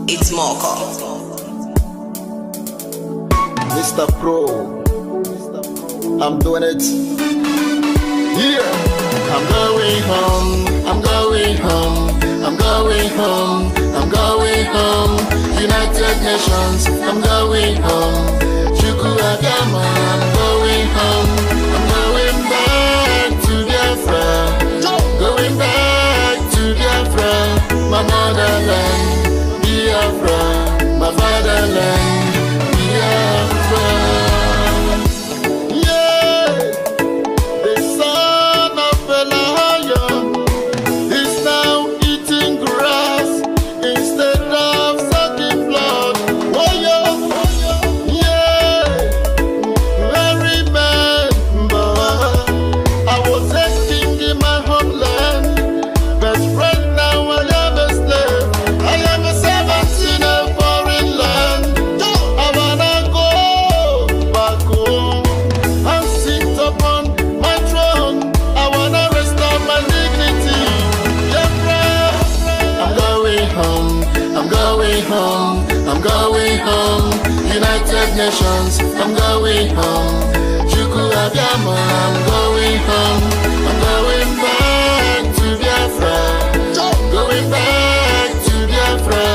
It's Moko. Mr. Pro, I'm doing it. Yeah, I'm going home, I'm going home, I'm going home, I'm going home. United Nations, I'm going home. Chuku Agama, I'm going home. I'm going back to Biafra, going back to Biafra, my motherland, Biafra, my fatherland. Yeah, the son of a lion is now eating grass instead of sucking blood. Oh yeah, very remember I was a king in my homeland, but right now I am a slave. I am a servant in a foreign land. I wanna go back home and sit upon my throne. I wanna restore my dignity. Biafra, I'm going home. I'm going home. I'm going home. United Nations, I'm going home. Chuku Abiyama, I'm going home. I'm going back to Biafra. Going back to Biafra,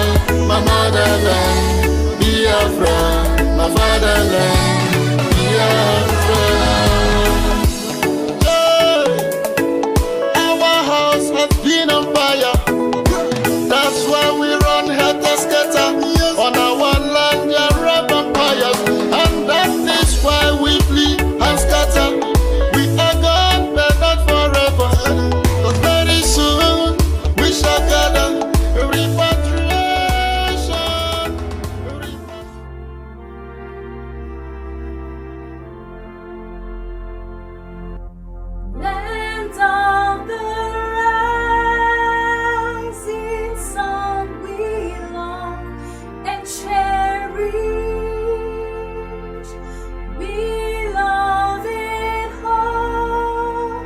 my motherland. Biafra, my fatherland. Biafra. Hey, our house has been on fire. That's why we run helter-skelter on our land. There are vampires, and that is why we flee and scatter. We are gone, but not forever. 'Cause very soon we shall gather. Repatriation. Land of the rising sun, we love and cherish. We love it home,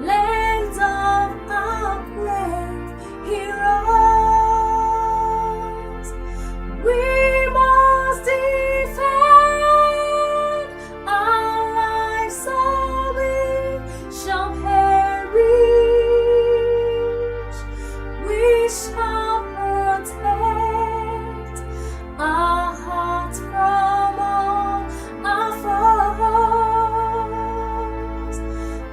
land of our great heroes. We must defend our lives, so we shall perish. We shall protect our hearts from all our foes.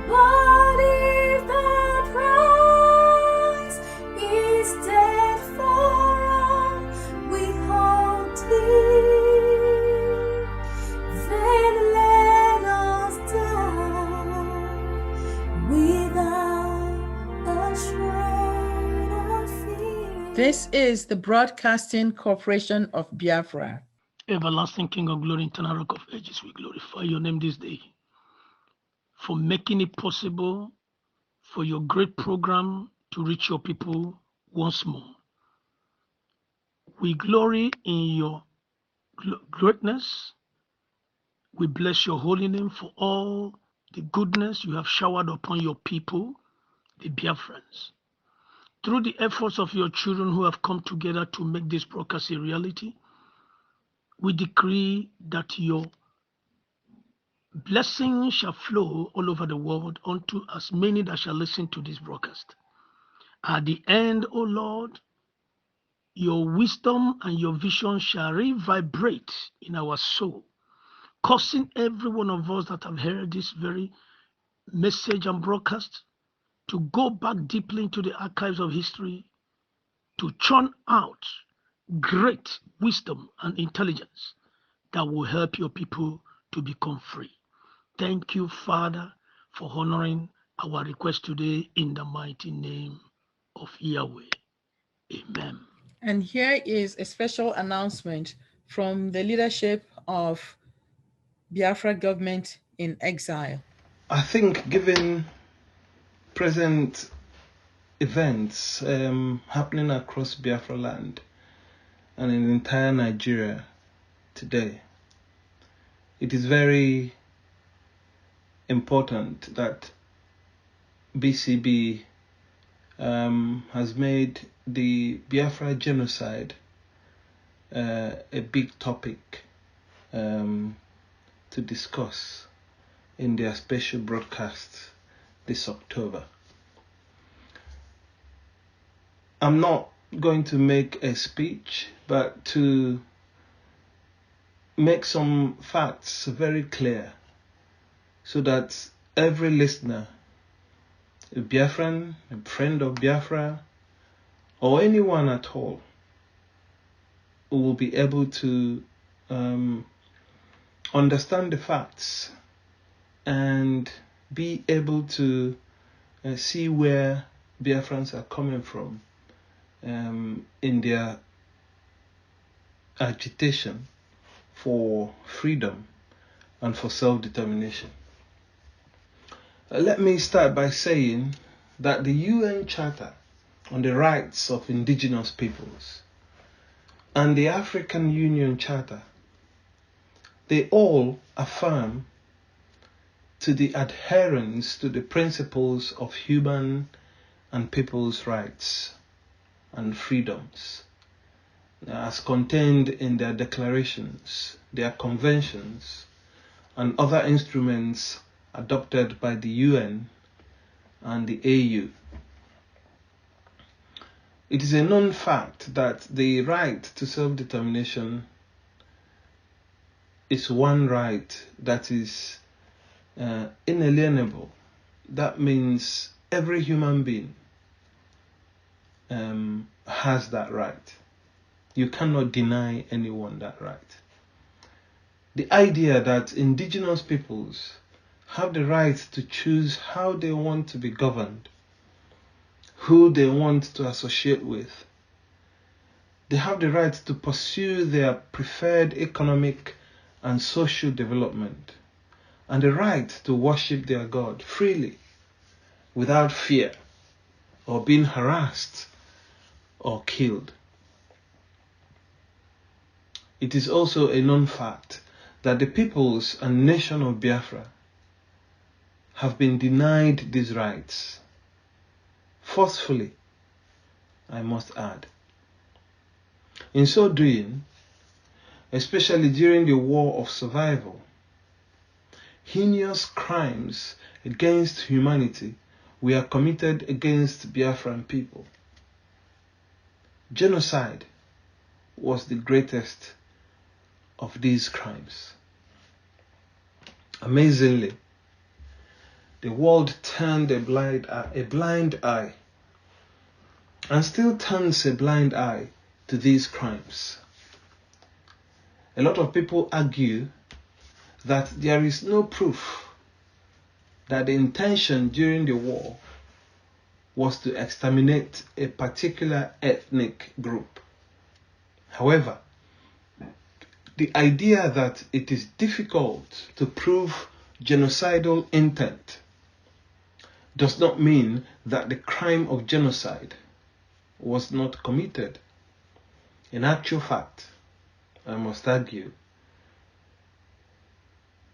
But if the price is dead for all we hold dear, then let us die without a shred of fear. This is the Broadcasting Corporation of Biafra. Everlasting King of Glory, eternal Rock of Ages, we glorify your name this day for making it possible for your great program to reach your people once more. We glory in your greatness. We bless your holy name for all the goodness you have showered upon your people, the Biafrans. Through the efforts of your children who have come together to make this broadcast a reality, we decree that your blessings shall flow all over the world unto as many that shall listen to this broadcast. At the end, O Lord, your wisdom and your vision shall reverberate in our soul, causing every one of us that have heard this very message and broadcast to go back deeply into the archives of history to churn out great wisdom and intelligence that will help your people to become free. Thank you, Father, for honoring our request today in the mighty name of Yahweh. Amen. And here is a special announcement from the leadership of Biafra government in exile. I think given present events happening across Biafra land and in entire Nigeria today, it is very important that BCB has made the Biafra genocide a big topic to discuss in their special broadcast this October. I'm not going to make a speech, but to make some facts very clear so that every listener, a Biafran, a friend of Biafra, or anyone at all, will be able to understand the facts and be able to see where Biafrans are coming from in their agitation for freedom and for self-determination. Let me start by saying that the UN Charter on the Rights of Indigenous Peoples and the African Union Charter, they all affirm to the adherence to the principles of human and people's rights and freedoms as contained in their declarations, their conventions, and other instruments adopted by the UN and the AU. It is a known fact that the right to self-determination is one right that is inalienable. That means every human being has that right. You cannot deny anyone that right. The idea that indigenous peoples have the right to choose how they want to be governed, who they want to associate with. They have the right to pursue their preferred economic and social development, and the right to worship their God freely, without fear, or being harassed or killed. It is also a known fact that the peoples and nation of Biafra have been denied these rights, forcefully, I must add. In so doing, especially during the War of Survival, heinous crimes against humanity were committed against Biafran people. Genocide was the greatest of these crimes. Amazingly, the world turned a blind eye and still turns a blind eye to these crimes. A lot of people argue that there is no proof that the intention during the war was to exterminate a particular ethnic group. However, the idea that it is difficult to prove genocidal intent does not mean that the crime of genocide was not committed. In actual fact, I must argue,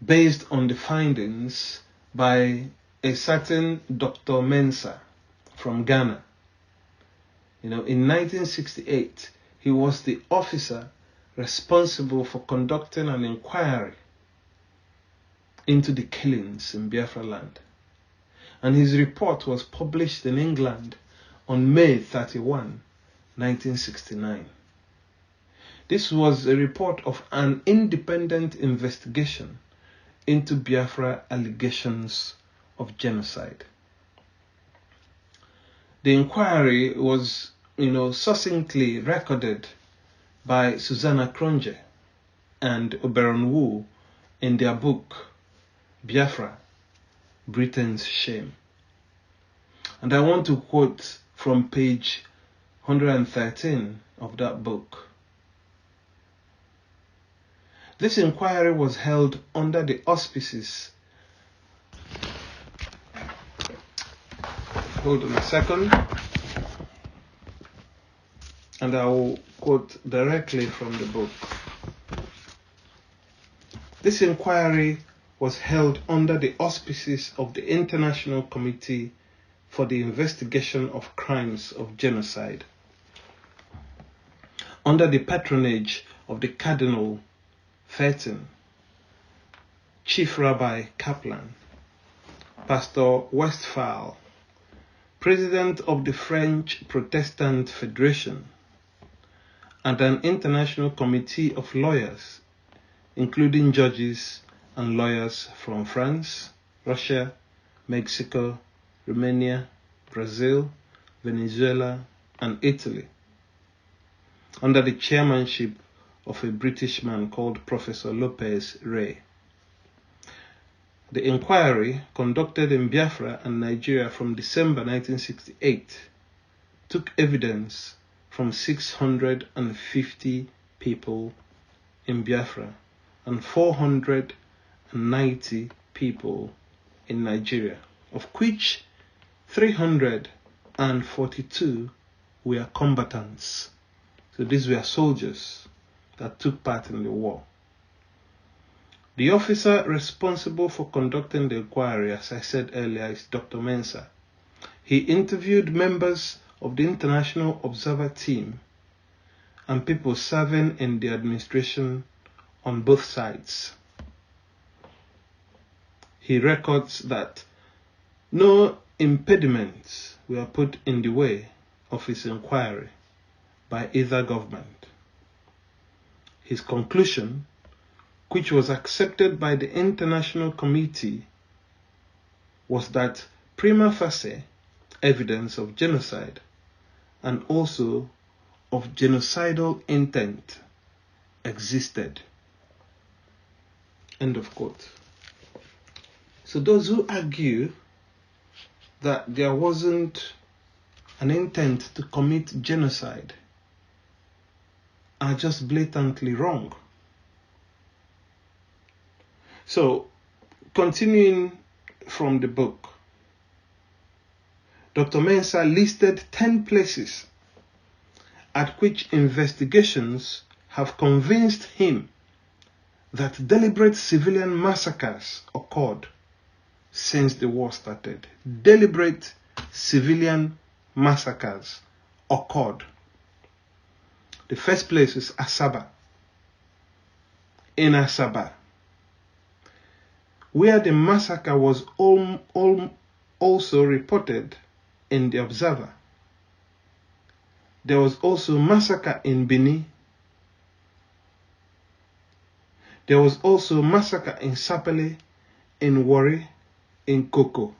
based on the findings by a certain Dr. Mensah from Ghana. In 1968, he was the officer responsible for conducting an inquiry into the killings in Biafra land. And his report was published in England on May 31, 1969. This was a report of an independent investigation into Biafra allegations of genocide. The inquiry was, succinctly recorded by Susanna Kronje and Oberon Wu in their book, Biafra, Britain's Shame. And I want to quote from page 113 of that book. This inquiry was held under the auspices. Hold on a second. And I will quote directly from the book. This inquiry was held under the auspices of the International Committee for the Investigation of Crimes of Genocide, under the patronage of the Cardinal 13, Chief Rabbi Kaplan, Pastor Westphal, President of the French Protestant Federation, and an international committee of lawyers, including judges and lawyers from France, Russia, Mexico, Romania, Brazil, Venezuela, and Italy, under the chairmanship of a British man called Professor Lopez Ray. The inquiry, conducted in Biafra and Nigeria from December 1968, took evidence from 650 people in Biafra and 490 people in Nigeria, of which 342 were combatants. So these were soldiers that took part in the war. The officer responsible for conducting the inquiry, as I said earlier, is Dr. Mensah. He interviewed members of the International Observer Team and people serving in the administration on both sides. He records that no impediments were put in the way of his inquiry by either government. His conclusion, which was accepted by the International Committee, was that prima facie evidence of genocide and also of genocidal intent existed. End of quote. So those who argue that there wasn't an intent to commit genocide are just blatantly wrong. So, continuing from the book, Dr. Mensah listed 10 places at which investigations have convinced him that deliberate civilian massacres occurred since the war started. Deliberate civilian massacres occurred. The first place is Asaba. In Asaba, where the massacre was also reported in the Observer. There was also massacre in Bini. There was also massacre in Sapele, in Warri, in Koko,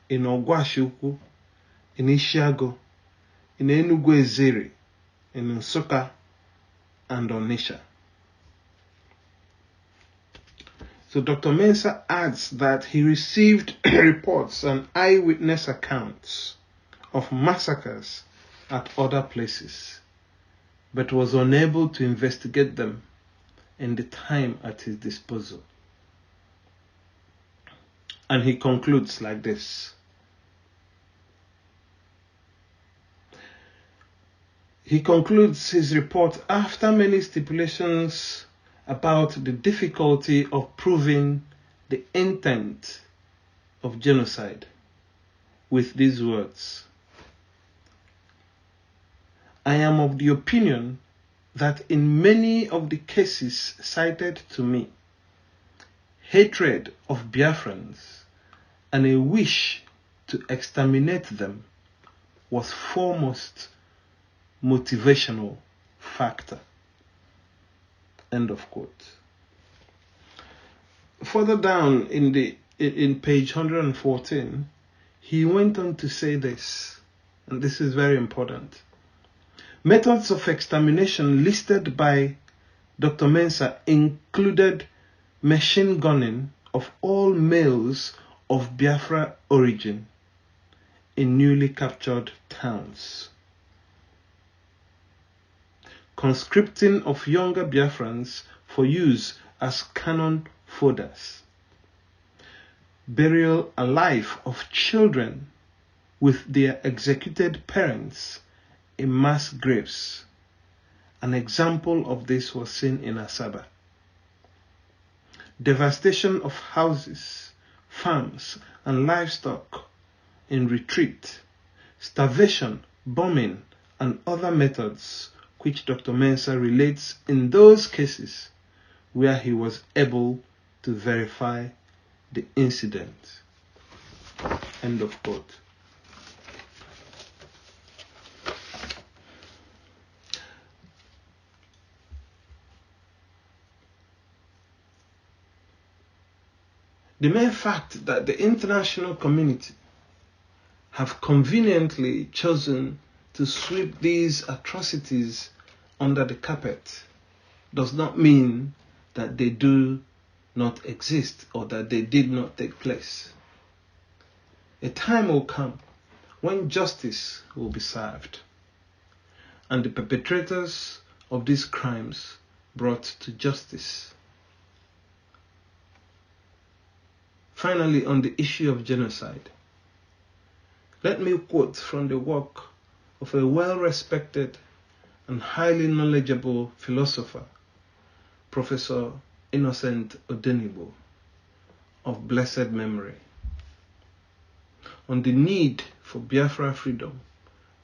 in Ogwashuku, in Ishiago, in Enugu Ezeri, in Nsukka, and Onitsha. So Dr. Mensah adds that he received reports and eyewitness accounts of massacres at other places, but was unable to investigate them in the time at his disposal. And he concludes like this. He concludes his report after many stipulations about the difficulty of proving the intent of genocide with these words. I am of the opinion that in many of the cases cited to me, hatred of Biafrans and a wish to exterminate them was foremost motivational factor. End of quote. Further down in page 114, he went on to say this, and this is very important. Methods of extermination listed by Dr. Mensah included machine gunning of all males of Biafra origin in newly captured towns, conscripting of younger Biafrans for use as cannon fodders, burial alive of children with their executed parents in mass graves. An example of this was seen in Asaba. Devastation of houses, farms, and livestock in retreat, starvation, bombing, and other methods which Dr. Mensah relates in those cases where he was able to verify the incident. End of quote. The mere fact that the international community have conveniently chosen to sweep these atrocities under the carpet does not mean that they do not exist or that they did not take place. A time will come when justice will be served and the perpetrators of these crimes brought to justice. Finally, on the issue of genocide, let me quote from the work of a well-respected and highly knowledgeable philosopher, Professor Innocent Odenigbo, of blessed memory, on the need for Biafra freedom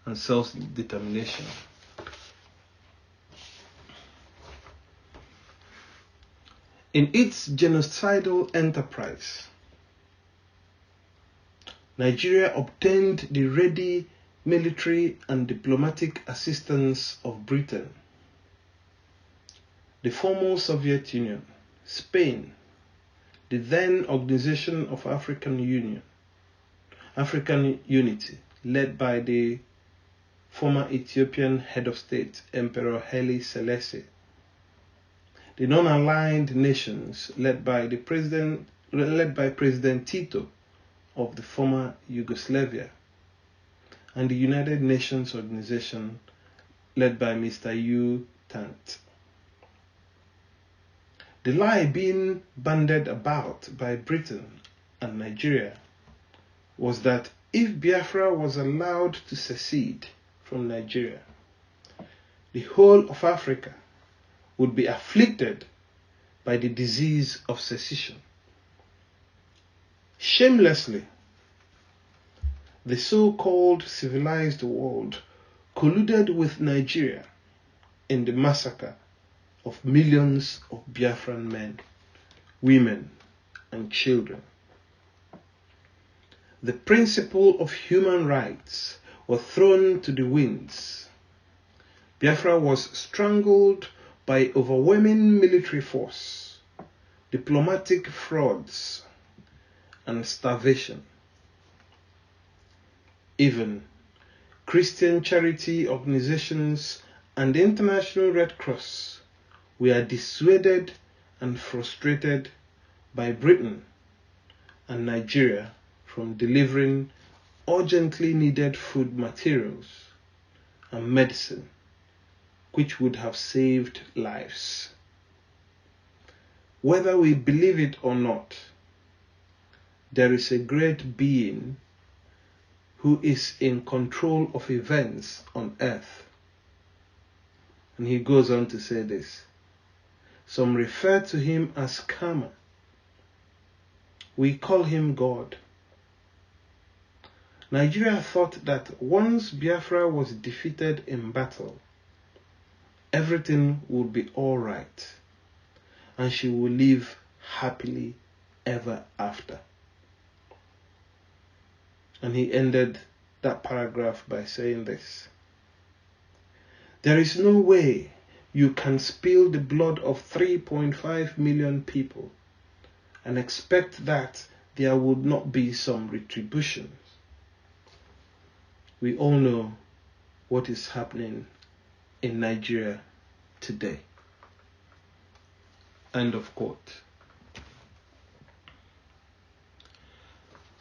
and self-determination. In its genocidal enterprise, Nigeria obtained the ready military and diplomatic assistance of Britain, the former Soviet Union, Spain, the then Organization of African Unity, led by the former Ethiopian head of state, Emperor Haile Selassie, the non-aligned nations led by President Tito of the former Yugoslavia, and the United Nations Organization led by Mr. U. Tant. The lie being bandied about by Britain and Nigeria was that if Biafra was allowed to secede from Nigeria, the whole of Africa would be afflicted by the disease of secession. Shamelessly, the so-called civilized world colluded with Nigeria in the massacre of millions of Biafran men, women, and children. The principle of human rights was thrown to the winds. Biafra was strangled by overwhelming military force, diplomatic frauds, and starvation. Even Christian charity organizations and the International Red Cross were dissuaded and frustrated by Britain and Nigeria from delivering urgently needed food materials and medicine, which would have saved lives. Whether we believe it or not, there is a great being who is in control of events on earth. And he goes on to say this. Some refer to him as Karma. We call him God. Nigeria thought that once Biafra was defeated in battle, everything would be all right, and she would live happily ever after. And he ended that paragraph by saying this. There is no way you can spill the blood of 3.5 million people and expect that there would not be some retribution. We all know what is happening in Nigeria today. End of quote.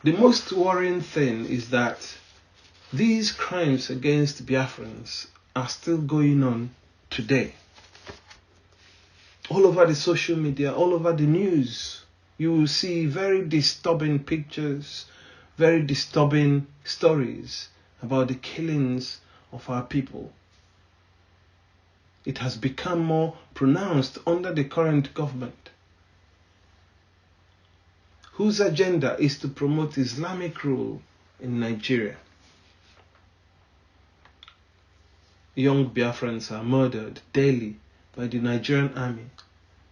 The most worrying thing is that these crimes against Biafrans are still going on today. All over the social media, all over the news, you will see very disturbing pictures, very disturbing stories about the killings of our people. It has become more pronounced under the current government, whose agenda is to promote Islamic rule in Nigeria. young Biafrans are murdered daily by the Nigerian army,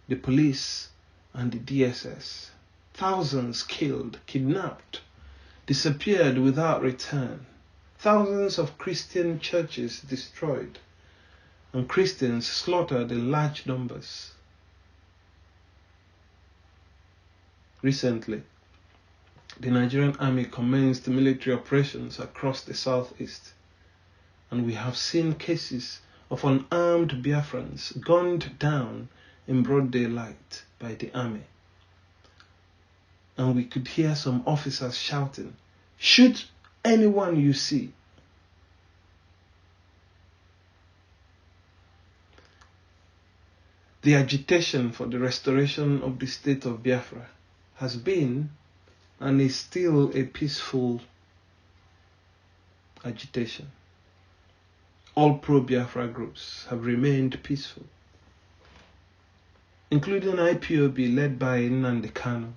the police, and the DSS. Thousands killed, kidnapped, disappeared without return. Thousands of Christian churches destroyed, and Christians slaughtered in large numbers. Recently, the Nigerian army commenced military operations across the southeast, and we have seen cases of unarmed Biafrans gunned down in broad daylight by the army. And we could hear some officers shouting, "Shoot anyone you see." The agitation for the restoration of the state of Biafra has been and is still a peaceful agitation. All pro-Biafra groups have remained peaceful, including IPOB led by Nnamdi Kanu,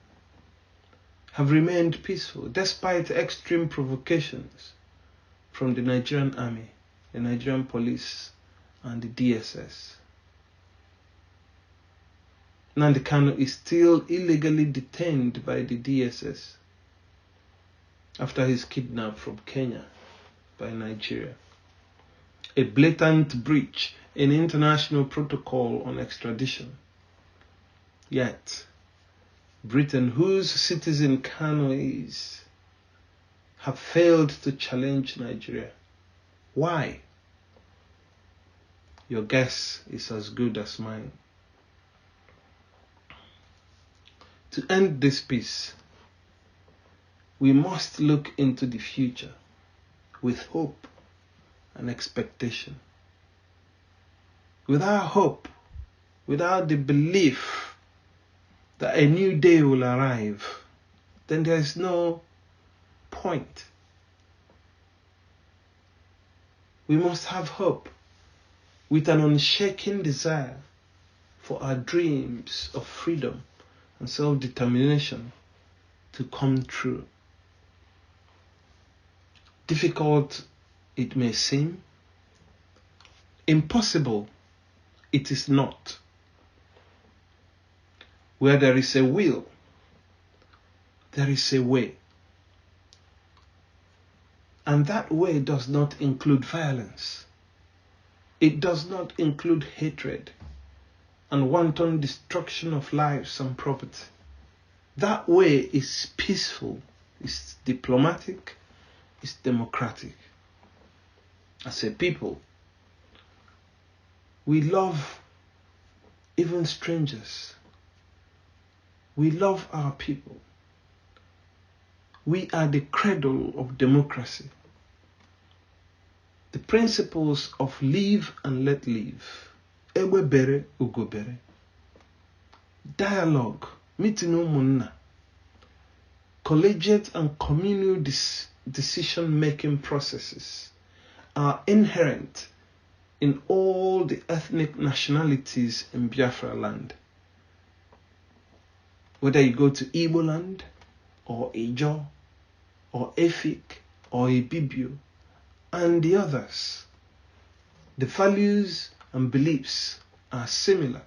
have remained peaceful despite extreme provocations from the Nigerian army, the Nigerian police, and the DSS. Nnamdi Kanu is still illegally detained by the DSS after his kidnapped from Kenya by Nigeria. A blatant breach in international protocol on extradition. Yet, Britain, whose citizen Kanu is, have failed to challenge Nigeria. Why? Your guess is as good as mine. To end this peace, we must look into the future with hope and expectation. Without hope, without the belief that a new day will arrive, then there is no point. We must have hope with an unshaken desire for our dreams of freedom and self-determination to come true. Difficult it may seem, impossible it is not. Where there is a will, there is a way. And that way does not include violence. It does not include hatred and wanton destruction of lives and property. That way is peaceful, is diplomatic, is democratic. As a people, we love even strangers. We love our people. We are the cradle of democracy. The principles of live and let live, ewe bere ugo bere, dialogue, meeting umunna, collegiate and communal decision-making processes are inherent in all the ethnic nationalities in Biafra land. Whether you go to Igbo land, or Ijo, or Efik, or Ibibio, and the others, the values and beliefs are similar.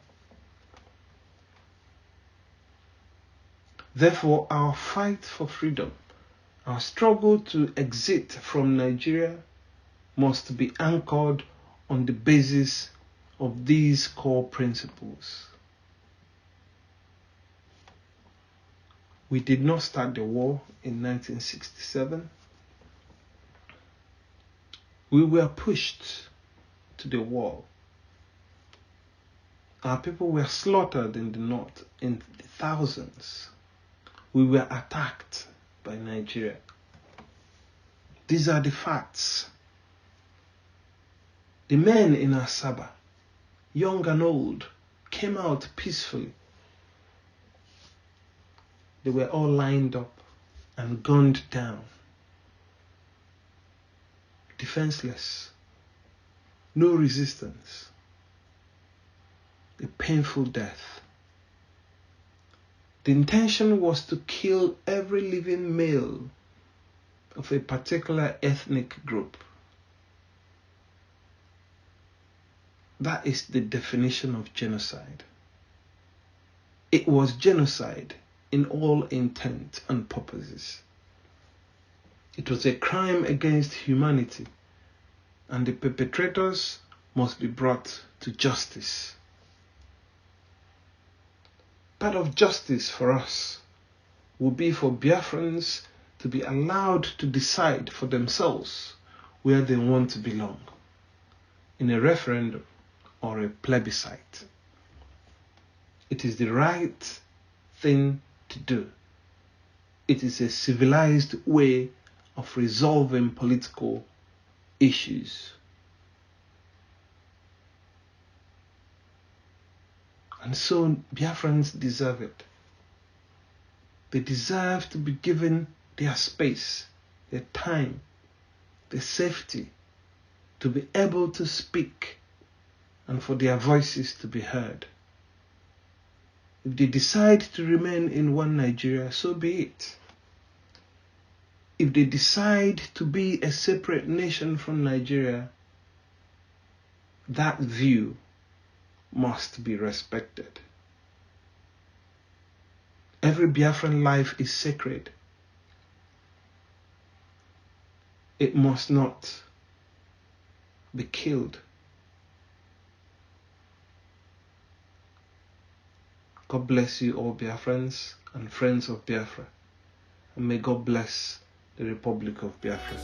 Therefore, our fight for freedom, our struggle to exit from Nigeria must be anchored on the basis of these core principles. We did not start the war in 1967. We were pushed to the wall. Our people were slaughtered in the north in thousands. We were attacked by Nigeria. These are the facts. The men in Asaba, young and old, came out peacefully. They were all lined up and gunned down. Defenseless. No resistance. A painful death. The intention was to kill every living male of a particular ethnic group. That is the definition of genocide. It was genocide in all intent and purposes. It was a crime against humanity, and the perpetrators must be brought to justice. Part of justice for us will be for Biafrans to be allowed to decide for themselves where they want to belong, in a referendum or a plebiscite. It is the right thing to do. It is a civilized way of resolving political issues. And so Biafrans deserve it. They deserve to be given their space, their time, their safety, to be able to speak and for their voices to be heard. If they decide to remain in one Nigeria, so be it. If they decide to be a separate nation from Nigeria, that view must be respected. Every Biafran life is sacred. It must not be killed. God bless you all, Biafrans and friends of Biafra, and may God bless the Republic of Biafra.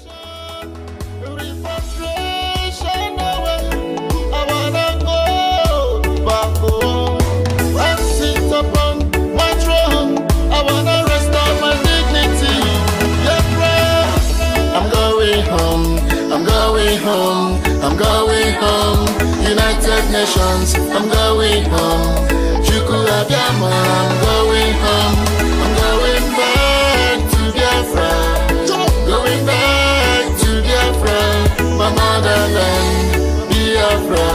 I'm going home, United Nations, I'm going home, Chuku Abiyama, I'm going home, I'm going back to Biafra, going back to Biafra, my motherland, Biafra,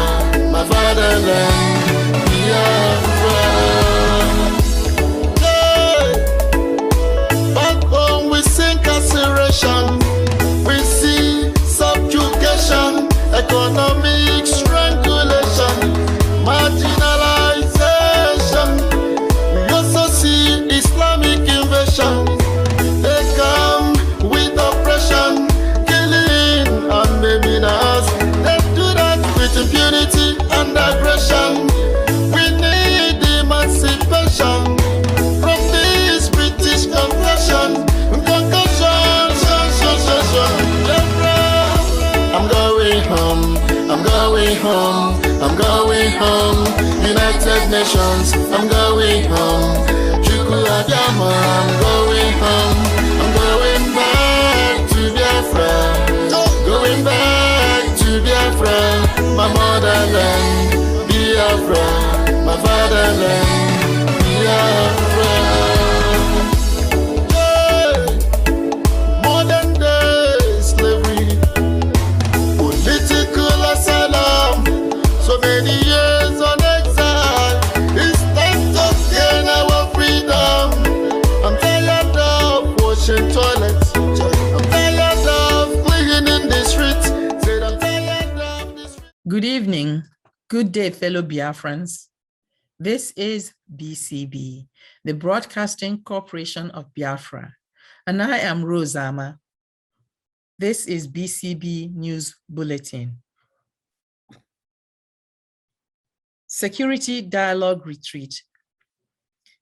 my fatherland, Biafra. Hey, back home we see incarceration, we see subjugation, economic strangulation, marginalization. We also see Islamic invasion. They come with oppression, killing and maiming us. They do that with impunity and aggression. We need emancipation from this British oppression. I'm going home, I'm going home, I'm going home, United Nations, I'm going home, Chuku Abiyama, I'm going home, I'm going back to Biafra, going back to Biafra, my motherland, Biafra, my fatherland, Biafra. So many years on exile, it's time to gain our freedom. I'm tired of washing toilets, I'm tired of cleaning the streets. Said I'm tired of this. Good evening, good day, fellow Biafrans. This is BCB, the Broadcasting Corporation of Biafra, and I am Rosama. This is BCB News Bulletin. Security Dialogue Retreat.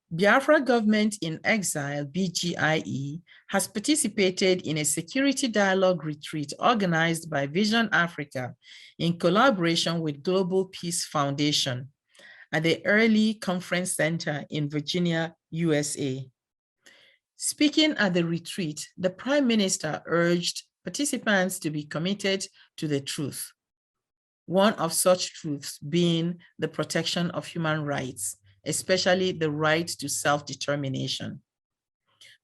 Biafra Government in Exile, BGIE, has participated in a security dialogue retreat organized by Vision Africa in collaboration with Global Peace Foundation at the Early Conference Center in Virginia, USA. Speaking at the retreat, the Prime Minister urged participants to be committed to the truth. One of such truths being the protection of human rights, especially the right to self-determination.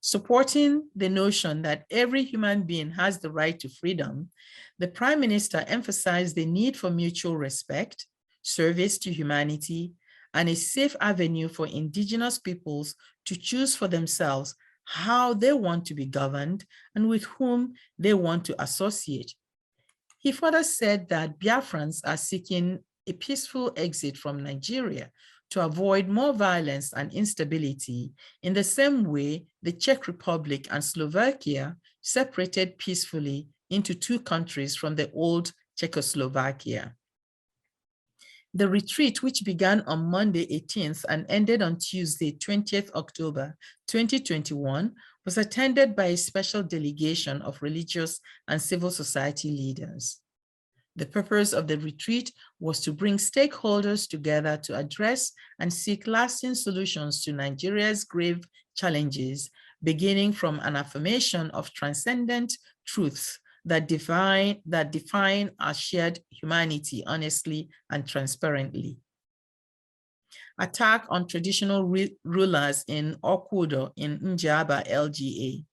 Supporting the notion that every human being has the right to freedom, the Prime Minister emphasized the need for mutual respect, service to humanity, and a safe avenue for indigenous peoples to choose for themselves how they want to be governed and with whom they want to associate. He further said that Biafrans are seeking a peaceful exit from Nigeria to avoid more violence and instability, in the same way the Czech Republic and Slovakia separated peacefully into two countries from the old Czechoslovakia. The retreat, which began on Monday 18th and ended on Tuesday 20th October 2021, was attended by a special delegation of religious and civil society leaders. The purpose of the retreat was to bring stakeholders together to address and seek lasting solutions to Nigeria's grave challenges, beginning from an affirmation of transcendent truths that define our shared humanity honestly and transparently. Attack on traditional rulers in Okudo in Njaba, LGA.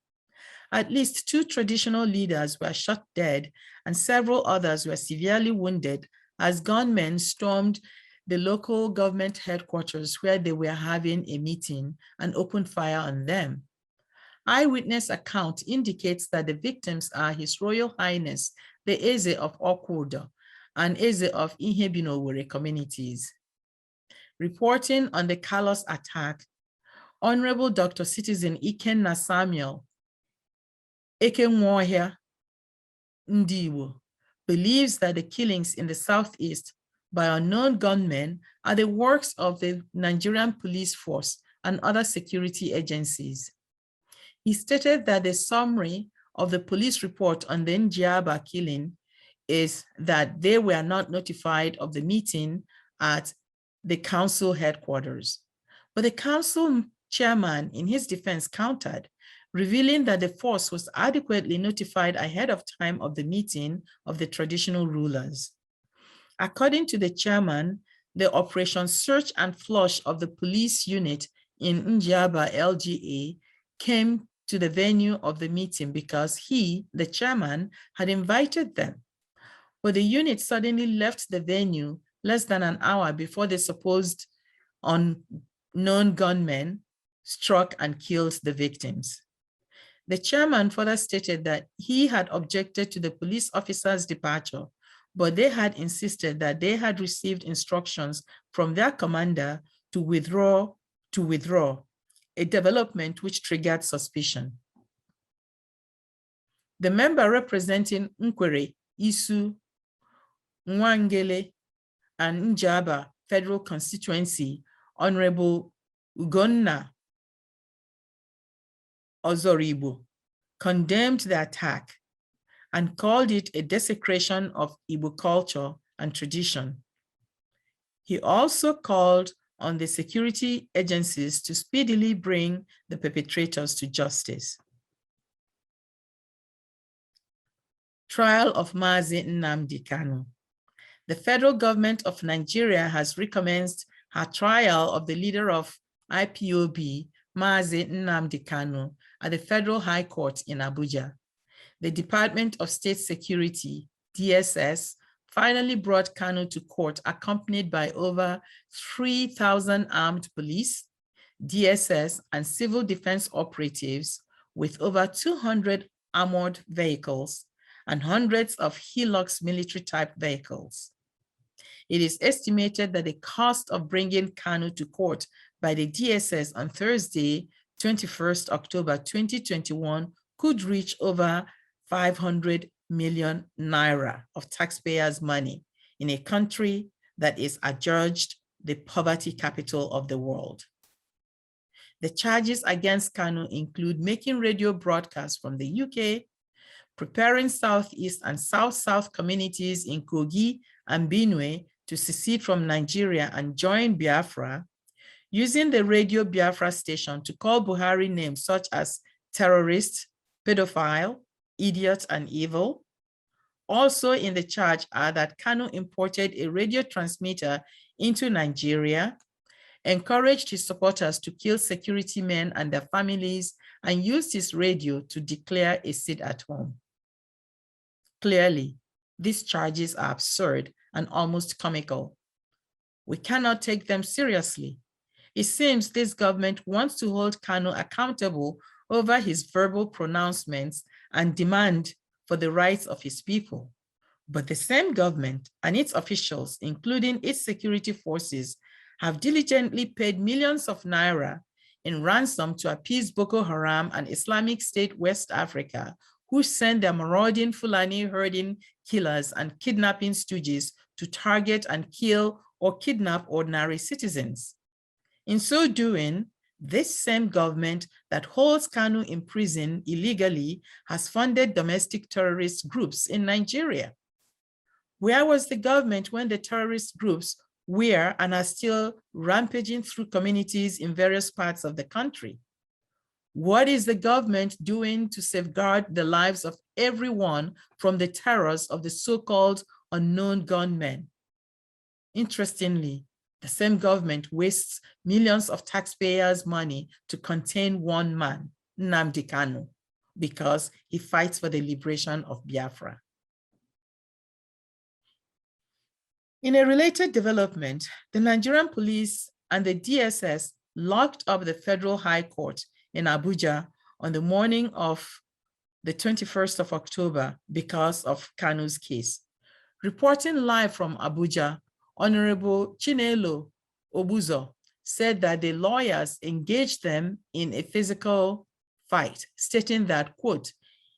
At least 2 traditional leaders were shot dead and several others were severely wounded as gunmen stormed the local government headquarters where they were having a meeting and opened fire on them. Eyewitness account indicates that the victims are His Royal Highness, the Eze of Okudo and Eze of Ihebinowere communities. Reporting on the callous attack, Honorable Dr. Citizen Ikenna Samuel Ekenwohia Ndiwo believes that the killings in the Southeast by unknown gunmen are the works of the Nigerian police force and other security agencies. He stated that the summary of the police report on the Njaba killing is that they were not notified of the meeting at the council headquarters. But the council chairman, in his defense, countered, revealing that the force was adequately notified ahead of time of the meeting of the traditional rulers. According to the chairman, the Operation Search and Flush of the police unit in Njaba LGA came to the venue of the meeting because he, the chairman, had invited them. But the unit suddenly left the venue less than an hour before the supposed unknown gunmen struck and killed the victims. The chairman further stated that he had objected to the police officers' departure, but they had insisted that they had received instructions from their commander to withdraw, a development which triggered suspicion. The member representing Nkwere, Isu, Nwangele, and Njaba Federal Constituency, Honorable Ugonna Ozoribo, condemned the attack and called it a desecration of Igbo culture and tradition. He also called on the security agencies to speedily bring the perpetrators to justice. Trial of Mazi Nnamdi Kanu. The federal government of Nigeria has recommenced her trial of the leader of IPOB, Mazi Nnamdi Kanu, at the Federal High Court in Abuja. The Department of State Security, DSS, finally brought Kanu to court accompanied by over 3,000 armed police, DSS, and civil defense operatives with over 200 armored vehicles and hundreds of Hilux military-type vehicles. It is estimated that the cost of bringing Kanu to court by the DSS on Thursday, 21st October 2021, could reach over 500 million naira of taxpayers' money in a country that is adjudged the poverty capital of the world. The charges against Kanu include making radio broadcasts from the UK, preparing Southeast and South-South communities in Kogi and Benue to secede from Nigeria and join Biafra, using the Radio Biafra station to call Buhari names such as terrorist, pedophile, idiot, and evil. Also in the charge are that Kanu imported a radio transmitter into Nigeria, encouraged his supporters to kill security men and their families, and used his radio to declare a sit at home. Clearly, these charges are absurd and almost comical. We cannot take them seriously. It seems this government wants to hold Kanu accountable over his verbal pronouncements and demand for the rights of his people. But the same government and its officials, including its security forces, have diligently paid millions of naira in ransom to appease Boko Haram and Islamic State West Africa, who send their marauding Fulani herding killers and kidnapping stooges to target and kill or kidnap ordinary citizens. In so doing, this same government that holds Kanu in prison illegally has funded domestic terrorist groups in Nigeria. Where was the government when the terrorist groups were and are still rampaging through communities in various parts of the country? What is the government doing to safeguard the lives of everyone from the terrors of the so-called unknown gunmen? Interestingly, the same government wastes millions of taxpayers' money to contain one man, Nnamdi Kanu, because he fights for the liberation of Biafra. In a related development, the Nigerian police and the DSS locked up the Federal High Court in Abuja on the morning of the 21st of October because of Kanu's case. Reporting live from Abuja, Honorable Chinelo Obuzo said that the lawyers engaged them in a physical fight, stating that, quote,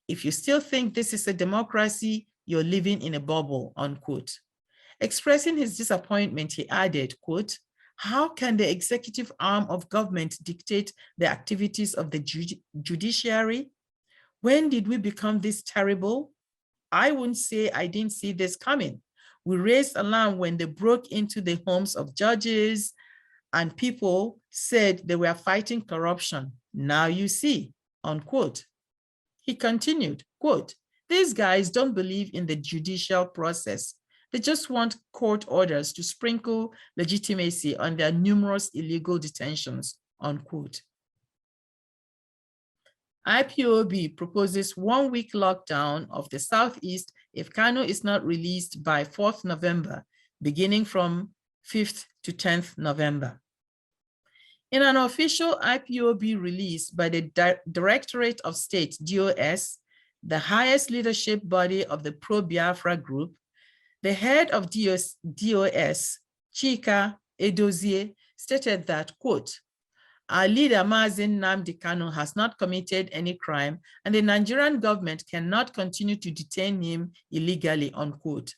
"If you still think this is a democracy, you're living in a bubble," unquote. Expressing his disappointment, he added, quote, "How can the executive arm of government dictate the activities of the judiciary? When did we become this terrible? I wouldn't say I didn't see this coming. We raised alarm when they broke into the homes of judges and people said they were fighting corruption. Now you see," unquote. He continued, quote, "These guys don't believe in the judicial process. They just want court orders to sprinkle legitimacy on their numerous illegal detentions," unquote. IPOB proposes 1-week lockdown of the Southeast if Kanu is not released by 4th November, beginning from 5th to 10th November. In an official IPOB release by the Directorate of State, DOS, the highest leadership body of the pro-Biafra group, the head of DOS, Chika Edozie, stated that, quote, "Our leader, Mazen Nnamdi Kanu, has not committed any crime, and the Nigerian government cannot continue to detain him illegally," unquote.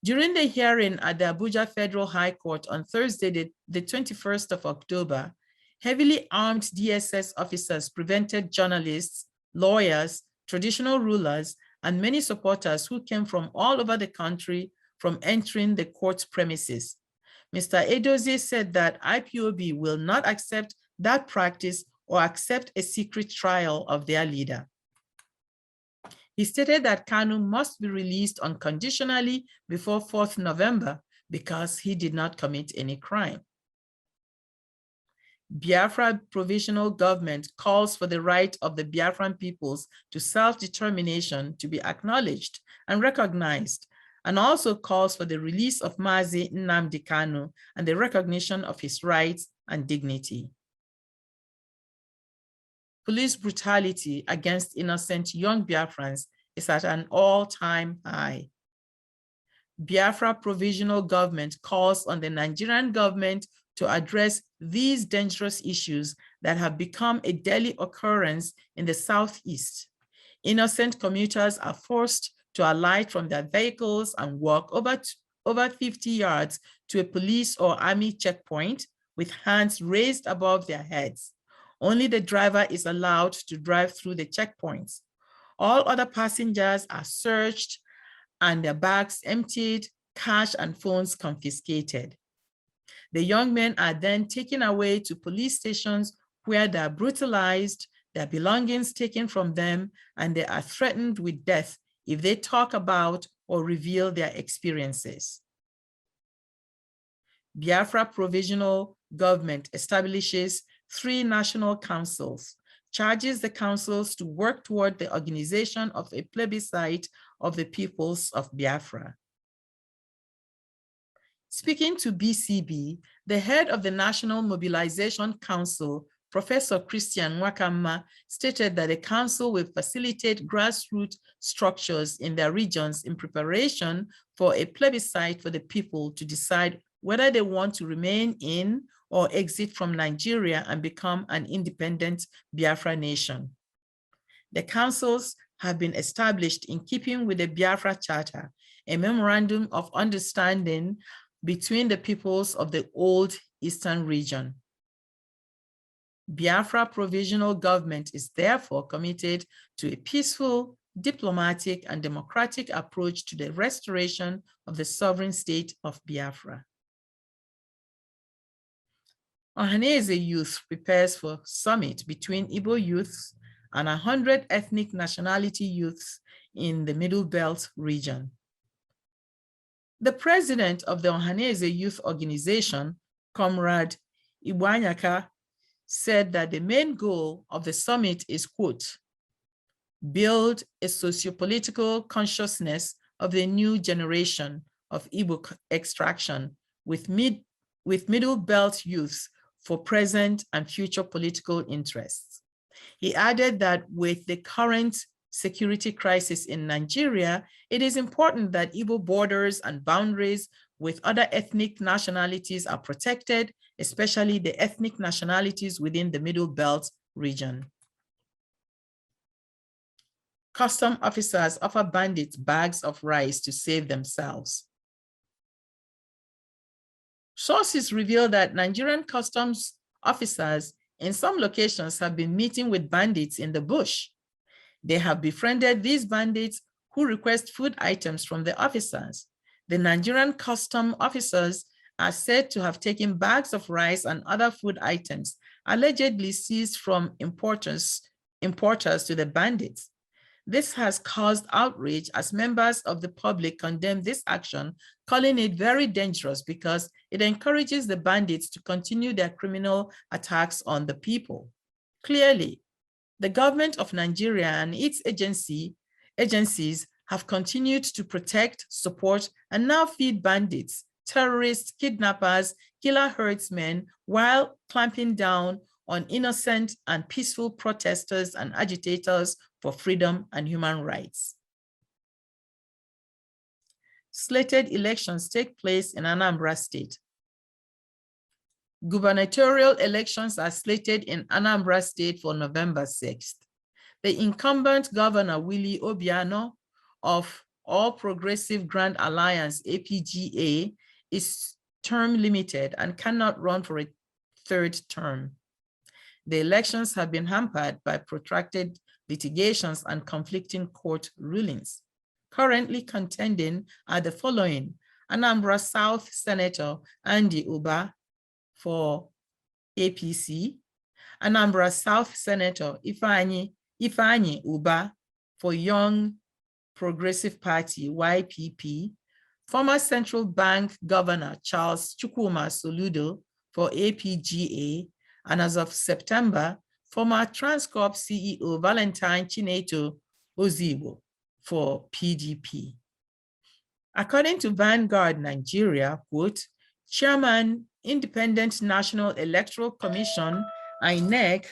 During the hearing at the Abuja Federal High Court on Thursday, the 21st of October, heavily armed DSS officers prevented journalists, lawyers, traditional rulers, and many supporters who came from all over the country from entering the court's premises. Mr. Edozie said that IPOB will not accept that practice or accept a secret trial of their leader. He stated that Kanu must be released unconditionally before 4th November because he did not commit any crime. Biafra Provisional Government calls for the right of the Biafran peoples to self-determination to be acknowledged and recognized, and also calls for the release of Mazi Nnamdi Kanu and the recognition of his rights and dignity. Police brutality against innocent young Biafrans is at an all-time high. Biafra Provisional Government calls on the Nigerian government to address these dangerous issues that have become a daily occurrence in the Southeast. Innocent commuters are forced to alight from their vehicles and walk over 50 yards to a police or army checkpoint with hands raised above their heads. Only the driver is allowed to drive through the checkpoints. All other passengers are searched and their bags emptied, cash and phones confiscated. The young men are then taken away to police stations where they are brutalized, their belongings taken from them, and they are threatened with death if they talk about or reveal their experiences. Biafra Provisional Government establishes 3 national councils, charges the councils to work toward the organization of a plebiscite of the peoples of Biafra. Speaking to BCB, the head of the National Mobilization Council, Professor Christian Wakamma stated that the council will facilitate grassroots structures in their regions in preparation for a plebiscite for the people to decide whether they want to remain in or exit from Nigeria and become an independent Biafra nation. The councils have been established in keeping with the Biafra Charter, a memorandum of understanding between the peoples of the old Eastern region. Biafra Provisional Government is therefore committed to a peaceful, diplomatic, and democratic approach to the restoration of the sovereign state of Biafra. Ohaneze Youth prepares for summit between Igbo youths and 100 ethnic nationality youths in the Middle Belt region. The president of the Ohaneze Youth Organization, Comrade Ibuanyaka, said that the main goal of the summit is, quote, build a socio-political consciousness of the new generation of Igbo extraction with Middle Belt youths for present and future political interests. He added that with the current security crisis in Nigeria, it is important that Igbo borders and boundaries with other ethnic nationalities are protected, especially the ethnic nationalities within the Middle Belt region. Custom officers offer bandits bags of rice to save themselves. Sources reveal that Nigerian customs officers in some locations have been meeting with bandits in the bush. They have befriended these bandits who request food items from the officers. The Nigerian custom officers are said to have taken bags of rice and other food items allegedly seized from importers to the bandits. This has caused outrage as members of the public condemn this action, calling it very dangerous because it encourages the bandits to continue their criminal attacks on the people. Clearly, the government of Nigeria and its agencies have continued to protect, support, and now feed bandits, terrorists, kidnappers, killer herdsmen, while clamping down on innocent and peaceful protesters and agitators for freedom and human rights. Slated elections take place in Anambra State. Gubernatorial elections are slated in Anambra State for November 6th. The incumbent governor, Willie Obiano, of All Progressive Grand Alliance, APGA, is term limited and cannot run for a third term. The elections have been hampered by protracted litigations and conflicting court rulings. Currently contending are the following: Anambra South Senator Andy Uba for APC, Anambra South Senator Ifeanyi Uba for Young Progressive Party, YPP, former Central Bank Governor Charles Chukwuma Soludo for APGA, and as of September, former Transcorp CEO Valentine Chineto Ozigbo for PDP. According to Vanguard Nigeria, quote, Chairman, Independent National Electoral Commission, INEC,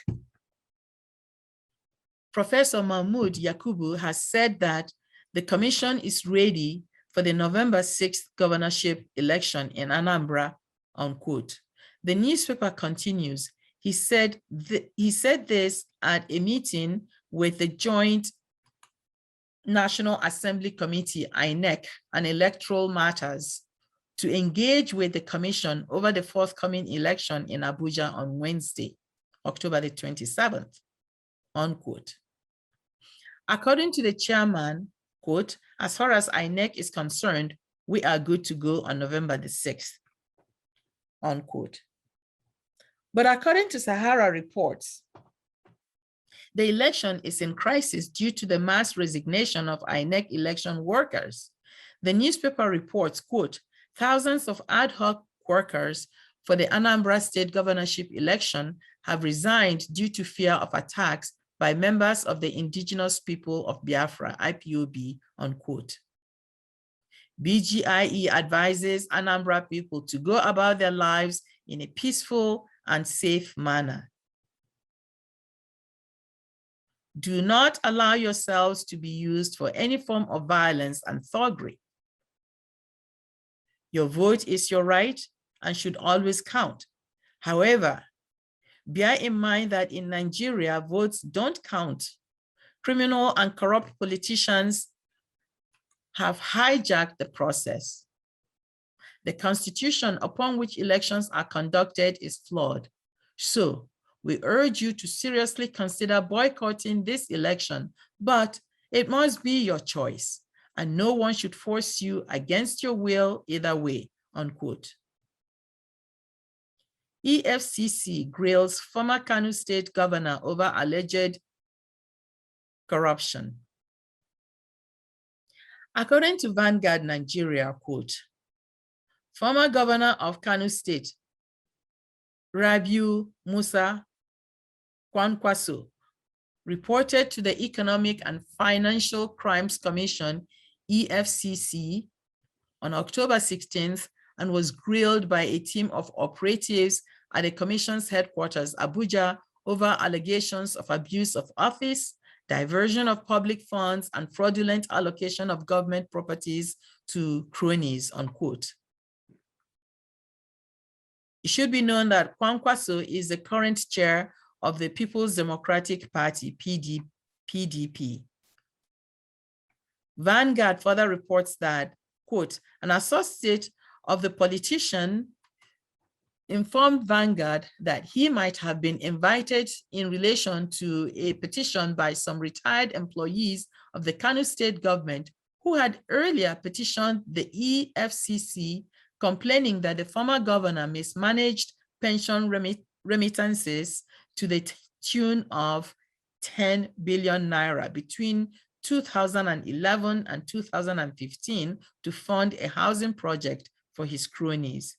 Professor Mahmoud Yakubu has said that the commission is ready for the November 6th governorship election in Anambra, unquote. The newspaper continues, he said this at a meeting with the Joint National Assembly Committee, INEC, on electoral matters to engage with the commission over the forthcoming election in Abuja on Wednesday, October the 27th, unquote. According to the chairman, quote, as far as INEC is concerned, we are good to go on November the 6th, unquote. But according to Sahara reports, the election is in crisis due to the mass resignation of INEC election workers. The newspaper reports, quote, thousands of ad hoc workers for the Anambra State governorship election have resigned due to fear of attacks by members of the indigenous people of Biafra, IPOB, unquote. BGIE advises Anambra people to go about their lives in a peaceful and safe manner. Do not allow yourselves to be used for any form of violence and thuggery. Your vote is your right and should always count. However, bear in mind that in Nigeria, votes don't count. Criminal and corrupt politicians have hijacked the process. The constitution upon which elections are conducted is flawed. So we urge you to seriously consider boycotting this election, but it must be your choice, and no one should force you against your will either way, unquote. EFCC grills former Kano State governor over alleged corruption. According to Vanguard Nigeria, quote, former governor of Kano State, Rabiu Musa Kwankwaso, reported to the Economic and Financial Crimes Commission, EFCC, on October 16th and was grilled by a team of operatives at the commission's headquarters, Abuja, over allegations of abuse of office, diversion of public funds, and fraudulent allocation of government properties to cronies, unquote. It should be known that Kwankwaso is the current chair of the People's Democratic Party, PDP. Vanguard further reports that, quote, an associate of the politician informed Vanguard that he might have been invited in relation to a petition by some retired employees of the Kano State government who had earlier petitioned the EFCC, complaining that the former governor mismanaged pension remittances to the tune of 10 billion naira between 2011 and 2015 to fund a housing project for his cronies.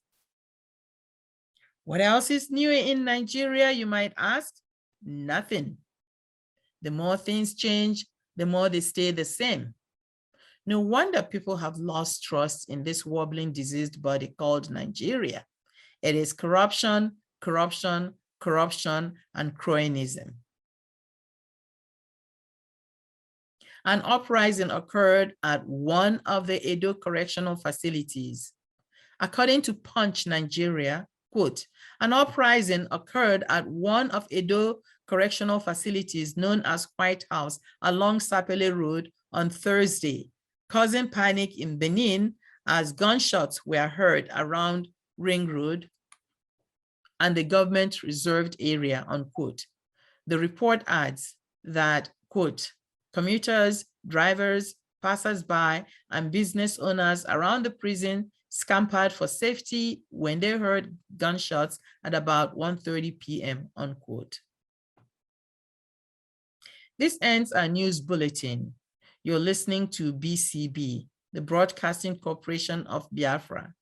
What else is new in Nigeria, you might ask? Nothing. The more things change, the more they stay the same. No wonder people have lost trust in this wobbling, diseased body called Nigeria. It is corruption, corruption, corruption, and cronyism. An uprising occurred at one of the Edo correctional facilities. According to Punch Nigeria, quote, an uprising occurred at one of Edo correctional facilities known as White House along Sapele Road on Thursday, causing panic in Benin as gunshots were heard around Ring Road and the government reserved area, unquote. The report adds that, quote, commuters, drivers, passers-by, and business owners around the prison scampered for safety when they heard gunshots at about 1:30 p.m., unquote. This ends our news bulletin. You're listening to BCB, the Broadcasting Corporation of Biafra.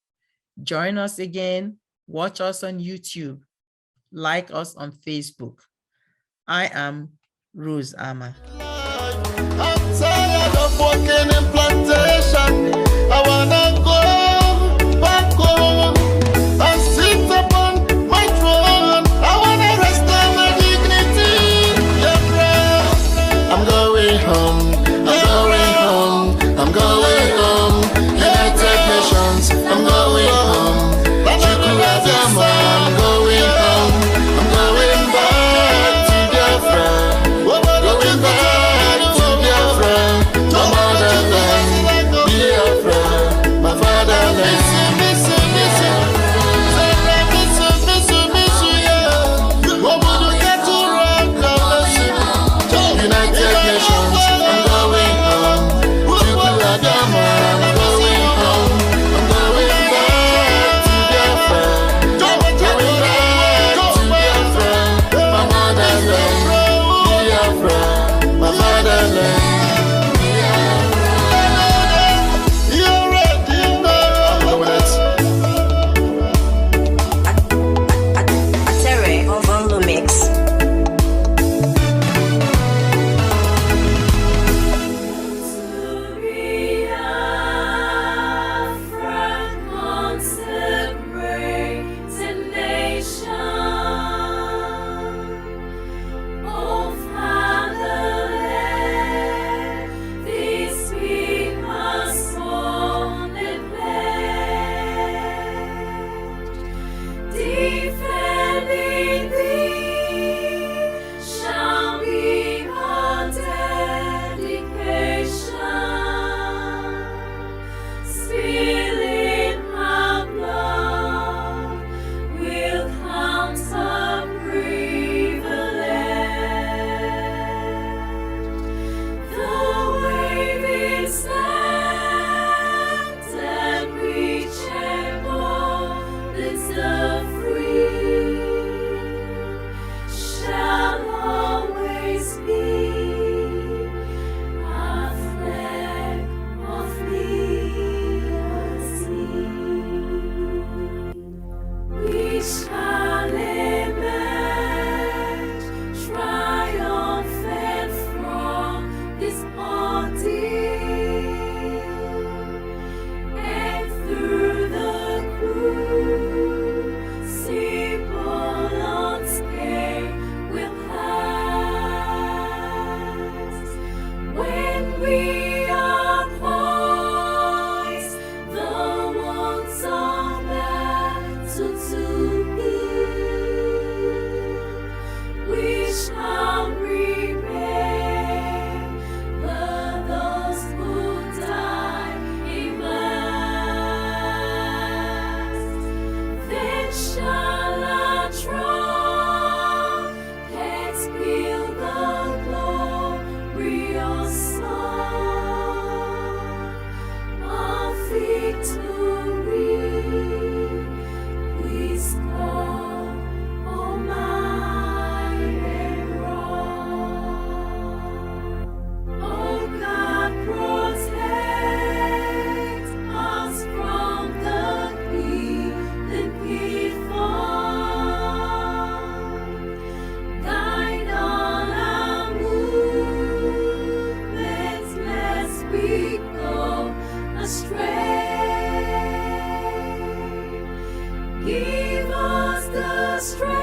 Join us again, watch us on YouTube, like us on Facebook. I am Rose Ama. I'm tired of working in plantation. I wanna go back home and sit upon my throne. I wanna rest on my dignity. Yeah, I'm going home. I'm going home. I'm going home. United Nations. I'm going home. I'm going home. I'm going back to Biafra. Going back to Biafra. No more than that. shall emerge triumphant from this ordeal, and through the crucible unscathed will pass. When we are poised, the wounds of battle to heal, we shall remember those who died in mass. Then shall our trumpets peal the glorious song of victory. We score, oh mighty rock. Oh God, protect us from the heathen pitfall. Guide all our movements, lest we go astray. Give us the strength